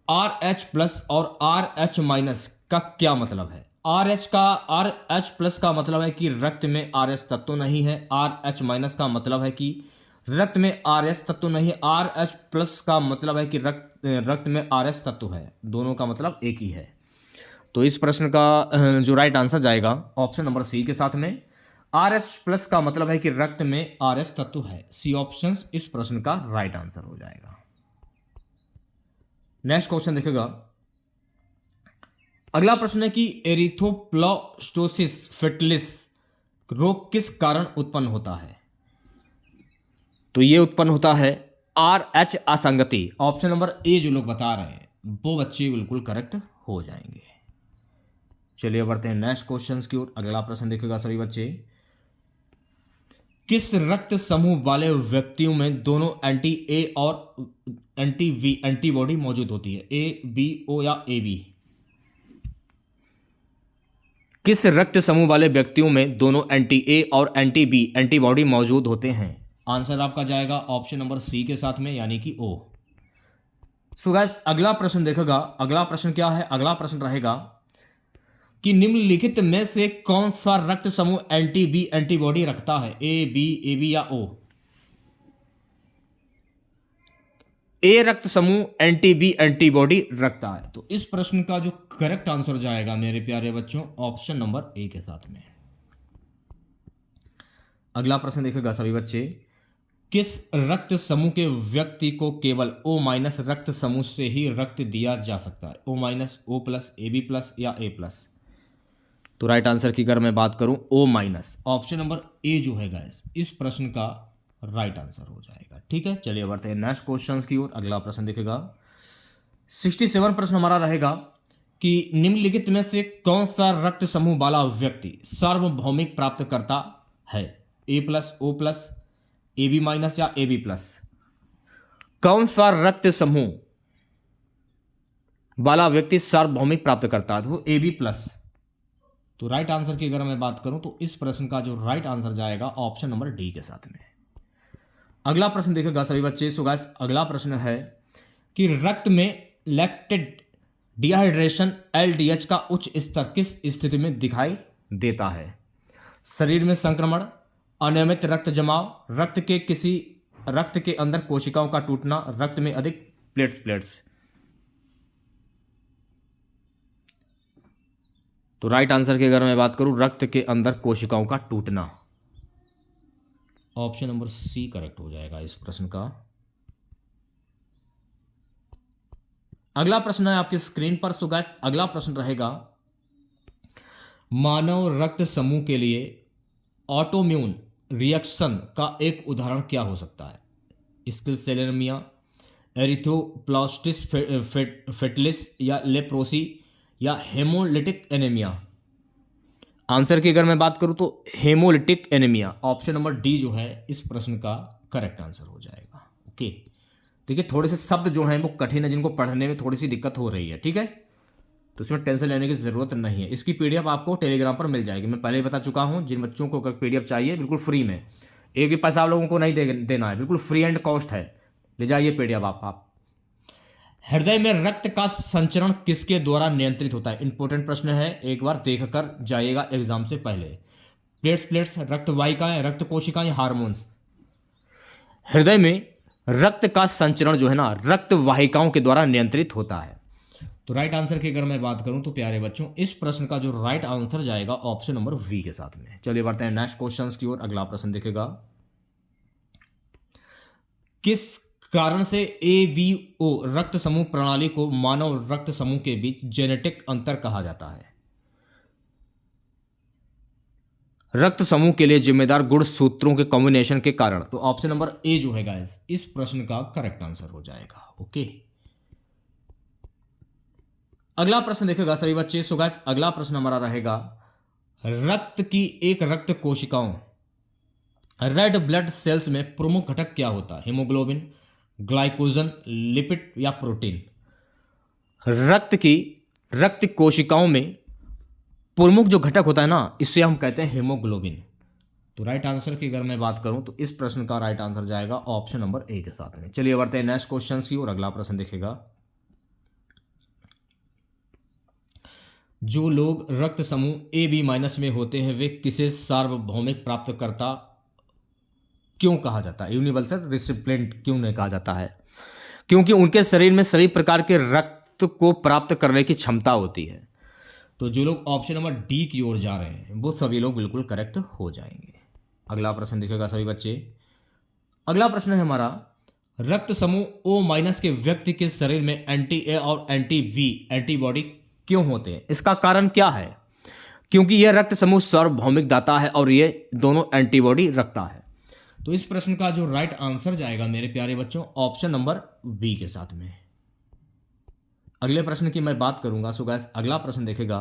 आर एच प्लस और आर एच माइनस का क्या मतलब है? आर एच प्लस का मतलब है कि रक्त में आर एच तत्व नहीं है। आर एच माइनस का मतलब है कि रक्त में आर एच तत्व नहीं। आर एच प्लस का मतलब है कि रक्त में आर एच तत्व है। दोनों का मतलब एक ही है। तो इस प्रश्न का जो राइट आंसर जाएगा ऑप्शन नंबर सी के साथ में। आर एच प्लस का मतलब है कि रक्त में आर एच तत्व है। सी ऑप्शन इस प्रश्न का राइट आंसर हो जाएगा। नेक्स्ट क्वेश्चन देखेगा। अगला प्रश्न है कि एरिथ्रोप्लास्टोसिस फेटलिस रोग किस कारण उत्पन्न होता है? तो ये उत्पन्न होता है आर एच असंगति। ऑप्शन नंबर ए जो लोग बता रहे हैं वो बच्चे बिल्कुल करेक्ट हो जाएंगे। चलिए बढ़ते हैं नेक्स्ट क्वेश्चन की ओर। अगला प्रश्न देखेगा सभी बच्चे, किस रक्त समूह वाले व्यक्तियों में दोनों एंटी ए और एंटी बी एंटीबॉडी मौजूद होती है? ए बी ओ या ए बी? किस रक्त समूह वाले व्यक्तियों में दोनों एंटी ए और एंटी बी एंटीबॉडी मौजूद होते हैं? आंसर आपका जाएगा ऑप्शन नंबर सी के साथ में, यानी कि ओ। सो गाइस अगला प्रश्न देखेगा। अगला प्रश्न क्या है? अगला प्रश्न रहेगा कि निम्नलिखित में से कौन सा रक्त समूह एंटी बी एंटीबॉडी रखता है? ए बी या ओ? ए रक्त समूह एंटी बी एंटीबॉडी रखता है। तो इस प्रश्न का जो करेक्ट आंसर जाएगा मेरे प्यारे बच्चों ऑप्शन नंबर ए के साथ में। अगला प्रश्न देखेगा सभी बच्चे, किस रक्त समूह के व्यक्ति को केवल ओ माइनस रक्त समूह से ही रक्त दिया जा सकता है? O minus, O plus, A B plus या ए प्लस? तो राइट आंसर की अगर मैं बात करूं O minus, option number A जो है गाइस इस प्रश्न का राइट आंसर हो जाएगा। ठीक है, चलिए बढ़ते हैं नेक्स्ट क्वेश्चन की ओर। अगला प्रश्न देखेगा 67 प्रश्न हमारा रहेगा कि निम्नलिखित में से कौन सा रक्त समूह वाला व्यक्ति सार्वभौमिक प्राप्त करता है? A plus, O plus, A B minus या ए बी प्लस? कौन सा रक्त समूह वाला व्यक्ति सार्वभौमिक प्राप्त करता है? तो ए बी प्लस। तो राइट आंसर की अगर मैं बात करूं तो इस प्रश्न का जो राइट आंसर जाएगा ऑप्शन नंबर डी के साथ में। अगला प्रश्न देखेगा सभी बच्चे। सो गाइस अगला प्रश्न है कि रक्त में लैक्टेट डिहाइड्रेशन एलडीएच का उच्च स्तर किस स्थिति में दिखाई देता है? शरीर में संक्रमण, अनियमित रक्त जमाव, रक्त के अंदर कोशिकाओं का टूटना, रक्त में अधिक प्लेट्स। तो राइट आंसर की अगर मैं बात करूं, रक्त के अंदर कोशिकाओं का टूटना। ऑप्शन नंबर सी करेक्ट हो जाएगा इस प्रश्न का। अगला प्रश्न है आपकी स्क्रीन पर। सो गाइस, अगला प्रश्न रहेगा, मानव रक्त समूह के लिए ऑटोम्यून रिएक्शन का एक उदाहरण क्या हो सकता है? स्किलसेलेमिया, एरिथ्रोप्लास्टिस फेटलिस, या लेप्रोसी, या हेमोलिटिक एनीमिया। आंसर की अगर मैं बात करूं तो haemolytic anaemia, option number D जो है इस प्रश्न का करेक्ट आंसर हो जाएगा। ओके, देखिए थोड़े से शब्द जो हैं वो कठिन है, जिनको पढ़ने में थोड़ी सी दिक्कत हो रही है, ठीक है, तो इसमें टेंशन लेने की ज़रूरत नहीं है। इसकी पीडीएफ आपको टेलीग्राम पर मिल जाएगी। मैं पहले ही बता चुका हूं, जिन बच्चों को अगर पीडीएफ चाहिए बिल्कुल फ्री में, एक भी पैसा आप लोगों को नहीं देना है, बिल्कुल फ्री एंड कॉस्ट है, ले जाइए पीडीएफ आप। हृदय में रक्त का संचरण किसके द्वारा नियंत्रित होता है? इंपॉर्टेंट प्रश्न है, एक बार देखकर जाइएगा एग्जाम से पहले। प्लेट्स, रक्त वाहिकाएं, रक्त कोशिकाएं, हार्मोन्स। हृदय में रक्त का संचरण जो है ना, रक्त वाहिकाओं के द्वारा नियंत्रित होता है। तो राइट आंसर की अगर मैं बात करूं तो प्यारे बच्चों, इस प्रश्न का जो राइट आंसर जाएगा ऑप्शन नंबर वी के साथ में। चलिए बढ़ते हैं नेक्स्ट क्वेश्चन की ओर। अगला प्रश्न देखेगा, किस कारण से एवीओ रक्त समूह प्रणाली को मानव रक्त समूह के बीच जेनेटिक अंतर कहा जाता है? रक्त समूह के लिए जिम्मेदार गुण सूत्रों के कॉम्बिनेशन के कारण। तो ऑप्शन नंबर ए जो है गाइस इस प्रश्न का करेक्ट आंसर हो जाएगा। ओके, अगला प्रश्न देखेगा सभी बच्चे। सो गाइस, अगला प्रश्न हमारा रहेगा, रक्त की एक रक्त कोशिकाओं रेड ब्लड सेल्स में प्रमुख घटक क्या होता है? हीमोग्लोबिन, ग्लाइकोजन, लिपिड, या प्रोटीन? रक्त कोशिकाओं में प्रमुख जो घटक होता है ना, इससे हम कहते हैं हीमोग्लोबिन। तो राइट आंसर की अगर मैं बात करूं तो इस प्रश्न का राइट आंसर जाएगा ऑप्शन नंबर ए के साथ में। चलिए बढ़ते हैं नेक्स्ट क्वेश्चन की और अगला प्रश्न देखेगा, जो लोग रक्त समूह ए बी माइनस में होते हैं वे किसे सार्वभौमिक प्राप्तकर्ता क्यों कहा जाता है? यूनिवर्सल रिसिपिएंट क्यों नहीं कहा जाता है? क्योंकि उनके शरीर में सभी प्रकार के रक्त को प्राप्त करने की क्षमता होती है। तो जो लोग ऑप्शन नंबर डी की ओर जा रहे हैं वो सभी लोग बिल्कुल करेक्ट हो जाएंगे। अगला प्रश्न देखिएगा सभी बच्चे। अगला प्रश्न है हमारा, रक्त समूह ओ माइनस के व्यक्ति के शरीर में एंटी ए और एंटी बी एंटीबॉडी क्यों होते हैं? इसका कारण क्या है? क्योंकि यह रक्त समूह सार्वभौमिक दाता है और ये दोनों एंटीबॉडी रखता है। तो इस प्रश्न का जो राइट आंसर जाएगा मेरे प्यारे बच्चों ऑप्शन नंबर बी के साथ में। अगले प्रश्न की मैं बात करूंगा। सो गाइस, अगला प्रश्न देखेगा,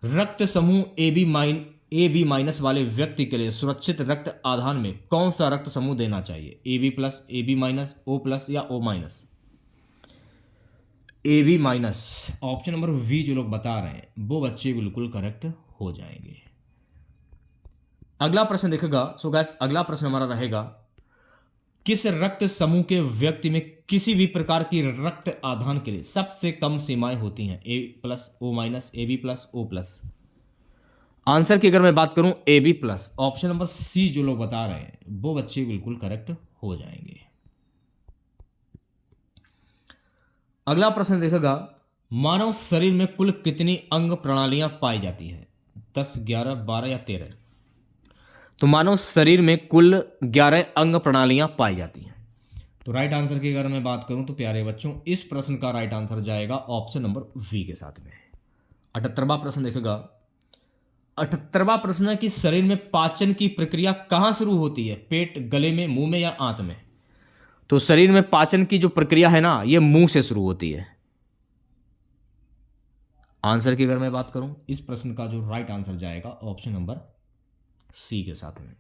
रक्त समूह ए बी माइनस वाले व्यक्ति के लिए सुरक्षित रक्त आधान में कौन सा रक्त समूह देना चाहिए? A B plus, A B minus, O plus, या O minus? A B minus, option number B जो लोग बता रहे हैं वो बच्चे बिल्कुल करेक्ट हो जाएंगे। अगला प्रश्न देखेगा। सो गाइस, अगला प्रश्न हमारा रहेगा, किस रक्त समूह के व्यक्ति में किसी भी प्रकार की रक्त आधान के लिए सबसे कम सीमाएं होती हैं? A plus, O minus, A B plus, O plus? Answer की अगर मैं बात करूं A B plus, option number C जो लोग बता रहे हैं वो बच्चे बिल्कुल करेक्ट हो जाएंगे। अगला प्रश्न देखेगा, मानव शरीर में कुल कितनी अंग प्रणालियां पाई जाती हैं? 10, 11, 12 या 13? तो मानव शरीर में कुल 11 अंग प्रणालियां पाई जाती हैं। तो राइट आंसर की अगर मैं बात करूं तो प्यारे बच्चों इस प्रश्न का राइट आंसर जाएगा ऑप्शन नंबर वी के साथ में। 78वां प्रश्न देखेगा। 78वां प्रश्न है कि शरीर में पाचन की प्रक्रिया कहां शुरू होती है? पेट, गले में, मुंह में, या आंत में? तो शरीर में पाचन की जो प्रक्रिया है ना, ये मुंह से शुरू होती है। आंसर की अगर मैं बात करूं इस प्रश्न का जो राइट आंसर जाएगा ऑप्शन नंबर सी के साथ में।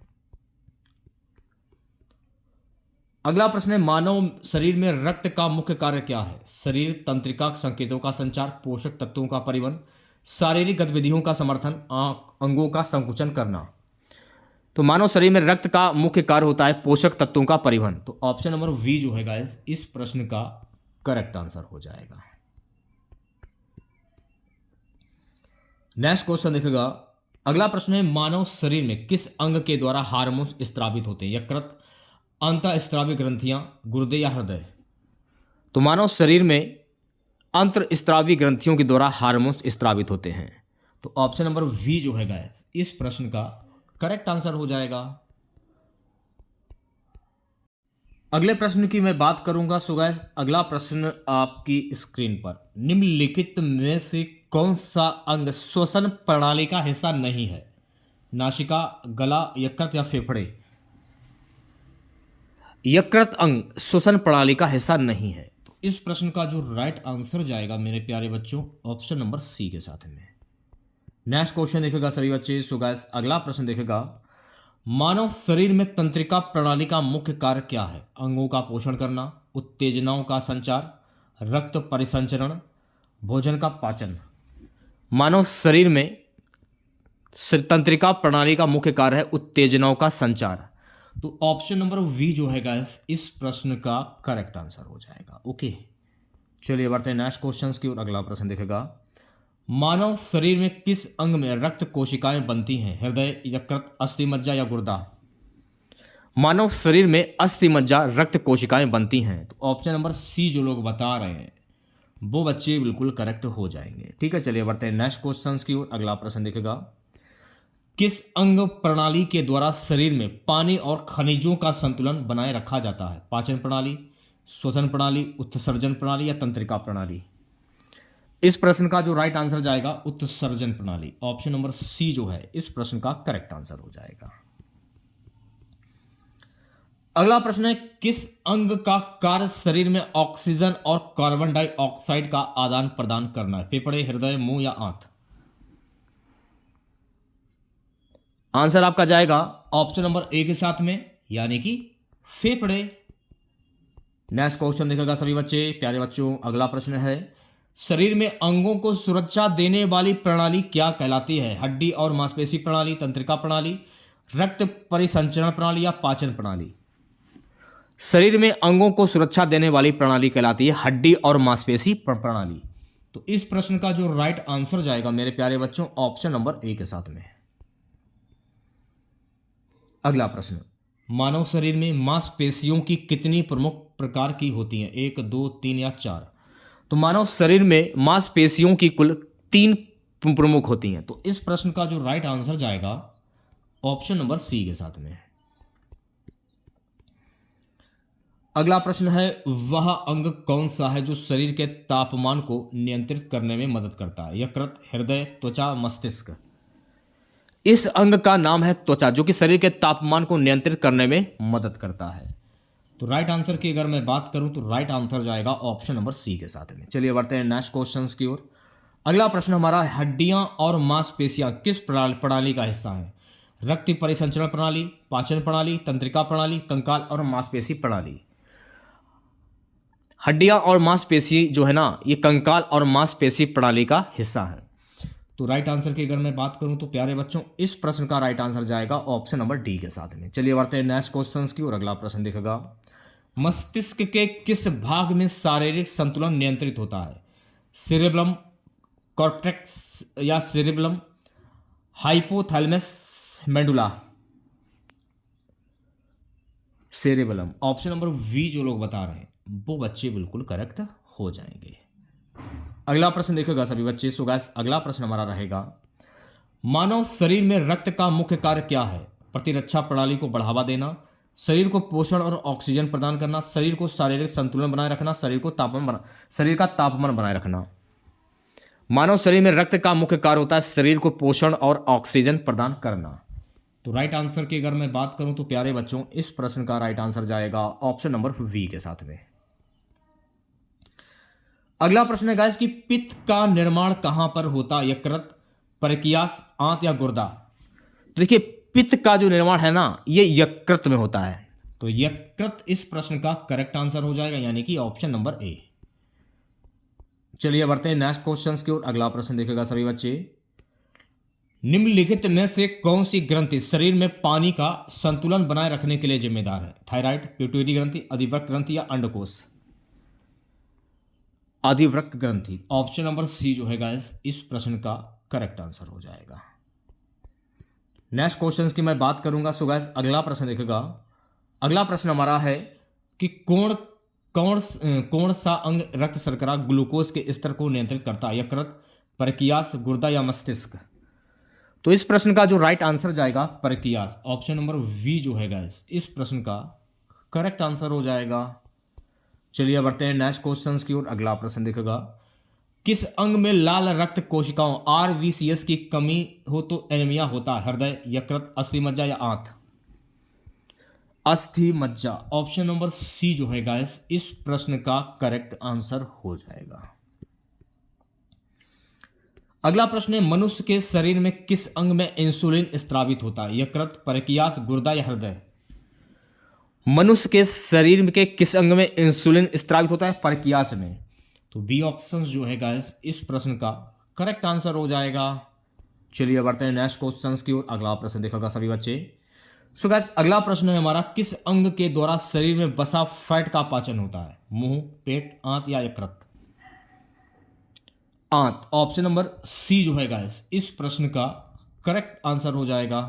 अगला प्रश्न है, मानव शरीर में रक्त का मुख्य कार्य क्या है? शरीर तंत्रिका संकेतों का संचार, पोषक तत्वों का परिवहन, शारीरिक गतिविधियों का समर्थन, अंगों का संकुचन करना? तो मानव शरीर में रक्त का मुख्य कार्य होता है पोषक तत्वों का परिवहन। तो ऑप्शन नंबर वी जो है गाइस इस प्रश्न का करेक्ट आंसर हो जाएगा। नेक्स्ट क्वेश्चन देखेगा। अगला प्रश्न है, मानव शरीर में किस अंग के द्वारा हार्मोन्स स्त्रावित होते हैं? यकृत, अंतःस्रावी ग्रंथियां, गुर्दे या हृदय? तो मानव शरीर में अंतःस्रावी ग्रंथियों के द्वारा हार्मोन्स स्त्रावित होते हैं। तो ऑप्शन नंबर वी जो है गाइस इस प्रश्न का करेक्ट आंसर हो जाएगा। अगले प्रश्न की मैं बात करूंगा। सो गाइस अगला प्रश्न आपकी स्क्रीन पर, निम्नलिखित में से कौन सा अंग श्वसन प्रणाली का हिस्सा नहीं है? नासिका, गला, यकृत या फेफड़े? यकृत अंग श्वसन प्रणाली का हिस्सा नहीं है। तो इस प्रश्न का जो राइट आंसर जाएगा मेरे प्यारे बच्चों ऑप्शन नंबर सी के साथ में। नेक्स्ट क्वेश्चन देखेगा सभी बच्चे। सो गाइस अगला प्रश्न देखेगा, मानव शरीर में तंत्रिका प्रणाली का मुख्य कार्य क्या है? अंगों का पोषण करना, उत्तेजनाओं का संचार, रक्त परिसंचरण, भोजन का पाचन? मानव शरीर में तंत्रिका प्रणाली का मुख्य कार्य है उत्तेजनाओं का संचार। तो ऑप्शन नंबर वी जो है गाइस इस प्रश्न का करेक्ट आंसर हो जाएगा। ओके, चलिए बढ़ते हैं नेक्स्ट क्वेश्चन की ओर। अगला प्रश्न देखेगा, मानव शरीर में किस अंग में रक्त कोशिकाएं बनती हैं? हृदय, यकृत, अस्थि मज्जा या गुर्दा? मानव शरीर में अस्थि मज्जा रक्त कोशिकाएं बनती हैं। तो ऑप्शन नंबर सी जो लोग बता रहे हैं वो बच्चे बिल्कुल करेक्ट हो जाएंगे। ठीक है, चलिए बढ़ते हैं नेक्स्ट क्वेश्चन की ओर। अगला प्रश्न देखेगा, किस अंग प्रणाली के द्वारा शरीर में पानी और खनिजों का संतुलन बनाए रखा जाता है? पाचन प्रणाली, श्वसन प्रणाली, उत्सर्जन प्रणाली या तंत्रिका प्रणाली? इस प्रश्न का जो राइट आंसर जाएगा उत्सर्जन प्रणाली। ऑप्शन नंबर सी जो है इस प्रश्न का करेक्ट आंसर हो जाएगा। अगला प्रश्न है, किस अंग का कार्य शरीर में ऑक्सीजन और कार्बन डाइऑक्साइड का आदान प्रदान करना है? फेफड़े, हृदय, मुंह या आंत? आंसर आपका जाएगा ऑप्शन नंबर ए के साथ में, यानी कि फेफड़े। नेक्स्ट क्वेश्चन देखेगा सभी बच्चे प्यारे बच्चों। अगला प्रश्न है, शरीर में अंगों को सुरक्षा देने वाली प्रणाली क्या कहलाती है? हड्डी और मांसपेशी प्रणाली, तंत्रिका प्रणाली, रक्त परिसंचरण प्रणाली या पाचन प्रणाली? शरीर में अंगों को सुरक्षा देने वाली प्रणाली कहलाती है हड्डी और मांसपेशी प्रणाली। तो इस प्रश्न का जो राइट आंसर जाएगा मेरे प्यारे बच्चों ऑप्शन नंबर ए के साथ में। अगला प्रश्न, मानव शरीर में मांसपेशियों की कितनी प्रमुख प्रकार की होती हैं? 1, 2, 3 या 4? तो मानव शरीर में मांसपेशियों की कुल 3 प्रमुख होती हैं। तो इस प्रश्न का जो राइट आंसर जाएगा ऑप्शन नंबर सी के साथ में। अगला प्रश्न है, वह अंग कौन सा है जो शरीर के तापमान को नियंत्रित करने में मदद करता है? यकृत, हृदय, त्वचा, मस्तिष्क? इस अंग का नाम है त्वचा, जो कि शरीर के तापमान को नियंत्रित करने में मदद करता है। तो राइट आंसर की अगर मैं बात करूं तो राइट आंसर जाएगा ऑप्शन नंबर सी के साथ में। चलिए बढ़ते हैं नेक्स्ट क्वेश्चंस की ओर। अगला प्रश्न हमारा, हड्डियां और मांसपेशियां किस प्रणाली का हिस्सा हैं? रक्त परिसंचरण प्रणाली, पाचन प्रणाली, तंत्रिका प्रणाली, कंकाल और मांसपेशी प्रणाली? हड्डियां और मांसपेशी जो है ना ये कंकाल और मांसपेशी प्रणाली का हिस्सा है। तो राइट आंसर की अगर मैं बात करूं तो प्यारे बच्चों इस प्रश्न का राइट आंसर जाएगा ऑप्शन नंबर डी के साथ में। चलिए बढ़ते हैं नेक्स्ट क्वेश्चंस की ओर। अगला प्रश्न देखेगा, मस्तिष्क के किस भाग में शारीरिक संतुलन नियंत्रित होता है? सेरेब्रम, कॉर्टेक्स या cerebrum, hypothalamus, medulla? Cerebrum. Option number B जो लोग बता रहे हैं वो बच्चे बिल्कुल करेक्ट हो जाएंगे। अगला प्रश्न देखेगा सभी बच्चे। सो गाइस अगला प्रश्न हमारा रहेगा, मानव शरीर में रक्त का मुख्य कार्य क्या है? प्रतिरक्षा प्रणाली को बढ़ावा देना, शरीर को पोषण और ऑक्सीजन प्रदान करना, शरीर को शारीरिक संतुलन बनाए रखना, शरीर का तापमान बनाए रखना? मानव शरीर में रक्त का मुख्य कार्य होता है शरीर को पोषण और ऑक्सीजन प्रदान करना। तो राइट आंसर की अगर मैं बात करूं तो प्यारे बच्चों इस प्रश्न का राइट आंसर जाएगा ऑप्शन नंबर वी के साथ में। अगला प्रश्न है गाइस कि पित्त का निर्माण कहां पर होता है? यकृत, परकियास, आंत या गुर्दा? तो देखिए पित्त का जो निर्माण है ना ये यकृत में होता है। तो यकृत इस प्रश्न का करेक्ट आंसर हो जाएगा, यानी कि ऑप्शन नंबर ए। चलिए बढ़ते हैं नेक्स्ट क्वेश्चंस की ओर। अगला प्रश्न देखेगा सभी बच्चे, निम्नलिखित में से कौन सी ग्रंथि शरीर में पानी का संतुलन बनाए रखने के लिए जिम्मेदार है? थायराइड, पिट्यूटरी ग्रंथि, अधिवृक्क ग्रंथि या अंडकोश? अधिवृक्क ग्रंथि। ऑप्शन नंबर सी जो है गाइस इस प्रश्न का करेक्ट आंसर हो जाएगा। नेक्स्ट क्वेश्चन की मैं बात करूंगा। सो गाइस अगला प्रश्न देखेगा। अगला प्रश्न हमारा है कि कौन कौन कौन सा अंग रक्त शर्करा ग्लूकोज के स्तर को नियंत्रित करता है? यकृत, पैंक्रियास, गुर्दा या मस्तिष्क? तो इस प्रश्न का जो राइट आंसर जाएगा पैंक्रियास। ऑप्शन नंबर वी जो है गाइस इस प्रश्न का करेक्ट आंसर हो जाएगा। चलिए बढ़ते हैं नेक्स्ट क्वेश्चन की ओर। अगला प्रश्न देखेगा। किस अंग में लाल रक्त कोशिकाओं आरबीसीएस की कमी हो तो एनीमिया होता है? हृदय, यकृत, अस्थि मज्जा या आंत? अस्थि मज्जा। ऑप्शन नंबर सी जो है गाइस इस प्रश्न का करेक्ट आंसर हो जाएगा। अगला प्रश्न है मनुष्य के शरीर में किस अंग में इंसुलिन स्त्रावित होता है? यकृत, पैंक्रियास, गुर्दा या हृदय? मनुष्य के शरीर के किस अंग में इंसुलिन स्त्रावित होता है? पैंक्रियास में। तो बी ऑप्शन जो है गाइस इस प्रश्न का करेक्ट आंसर हो जाएगा। चलिए बढ़ते हैं नेक्स्ट क्वेश्चन की ओर। अगला प्रश्न देखेगा सभी बच्चे। सो गाइस अगला प्रश्न है हमारा किस अंग के द्वारा शरीर में बसा फैट का पाचन होता है? मुंह, पेट, आंत या यकृत? आंत। ऑप्शन नंबर सी जो है गाइस इस प्रश्न का करेक्ट आंसर हो जाएगा।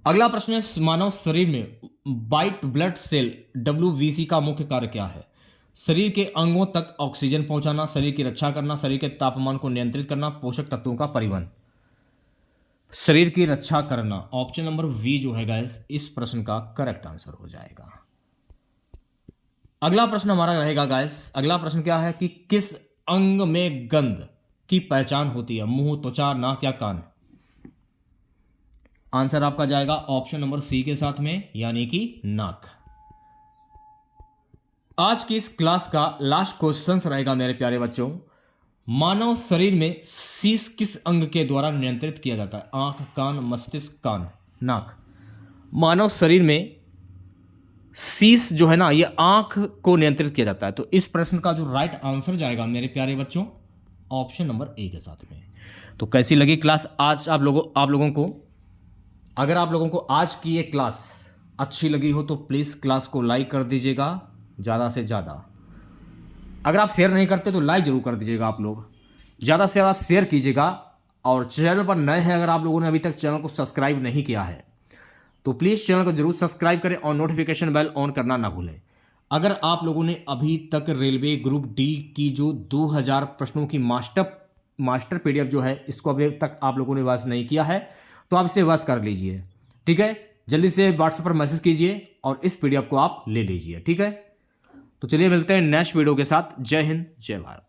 अगला प्रश्न है मानव शरीर में व्हाइट ब्लड सेल WBC का मुख्य कार्य क्या है? शरीर के अंगों तक ऑक्सीजन पहुंचाना, शरीर की रक्षा करना, शरीर के तापमान को नियंत्रित करना, पोषक तत्वों का परिवहन? शरीर की रक्षा करना। ऑप्शन नंबर वी जो है गाइस इस प्रश्न का करेक्ट आंसर हो जाएगा। अगला प्रश्न हमारा रहेगा गाइस। अगला प्रश्न क्या है कि किस अंग में गंध की पहचान होती है? मुंह, त्वचा, नाक या कान? आंसर आपका जाएगा ऑप्शन नंबर सी के साथ में यानी कि नाक। आज की इस क्लास का लास्ट क्वेश्चन रहेगा मेरे प्यारे बच्चों। मानव शरीर में शीश किस अंग के द्वारा नियंत्रित किया जाता है? आंख, कान, मस्तिष्क, कान, नाक? मानव शरीर में शीश जो है ना ये आंख को नियंत्रित किया जाता है। तो इस प्रश्न का जो राइट आंसर जाएगा मेरे प्यारे बच्चों ऑप्शन नंबर ए के साथ में। तो कैसी लगी क्लास आज आप लोगों को? अगर आप लोगों को आज की ये क्लास अच्छी लगी हो तो प्लीज़ क्लास को लाइक कर दीजिएगा ज़्यादा से ज़्यादा। अगर आप शेयर नहीं करते तो लाइक ज़रूर कर दीजिएगा। आप लोग ज़्यादा से ज़्यादा शेयर कीजिएगा। और चैनल पर नए हैं, अगर आप लोगों ने अभी तक चैनल को सब्सक्राइब नहीं किया है तो प्लीज़ चैनल को जरूर सब्सक्राइब करें और नोटिफिकेशन बेल ऑन करना ना भूलें। अगर आप लोगों ने अभी तक रेलवे ग्रुप डी की जो 2000 प्रश्नों की मास्टर PDF जो है इसको अभी तक आप लोगों ने वॉच नहीं किया है तो आप इसे वॉच कर लीजिए। ठीक है, जल्दी से व्हाट्सएप पर मैसेज कीजिए और इस PDF को आप ले लीजिए। ठीक है, तो चलिए मिलते हैं नेक्स्ट वीडियो के साथ। जय हिंद, जय भारत।